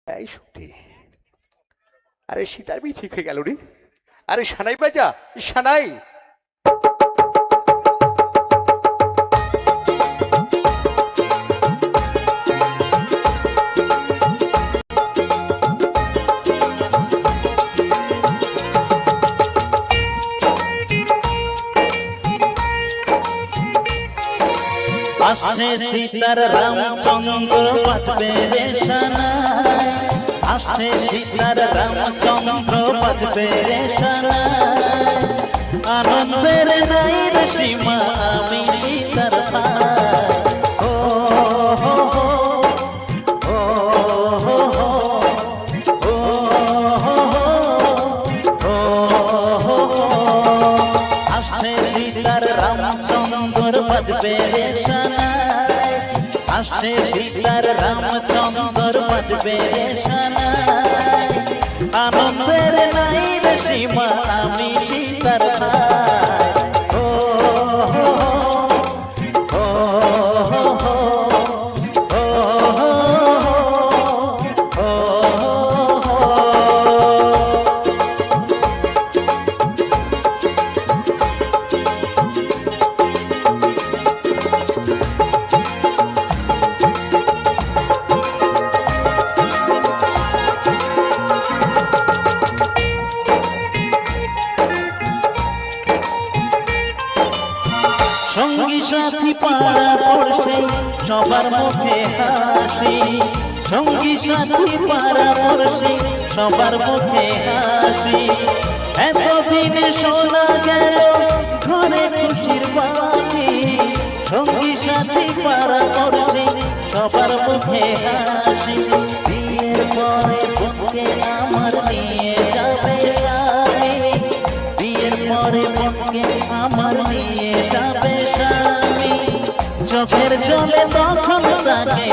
এই সত্যি, আরে সীতার বিয়ে ঠিক হয়ে গেল রে। আরে সানাই বাজা, সানাই। আসছে সীতার রামচন্দ্র বাজবে রে সানাই, আসছে সীতার রামচন্দ্র বাজবে রে সানাই। আনন্দের নাই রে সীমা আমি সীতার ভাই। ও হো হো, ও হো হো, ও হো হো, ও হো হো। আসছে সীতার রামচন্দ্র বাজবে রে সানাই, আসছে সীতার রামচন্দ্র বাজবে রে সানাই। আনন্দের নাই রে সীমা আমি সীতার ভাই। ও হো হো, ও হো হো, ও হো হো, ও হো হো। সঙ্গী সাথী পাড়া পড়ছে সবার মুখে হাসি, সঙ্গী সাথী পাড়া পড়ছে সবার মুখে হাসি। এতদিনে শোনা গেল ঘরে খুশির বাতি, সঙ্গী সাথী পাড়া পড়ছে সবার মুখে হাসি। বিয়ের পরে বুকে আমার নিয়ে যাবে স্বামী, বিয়ের পরে বুকে আমার নিয়ে যাবে স্বামী। চোখের জলে তখন তাকে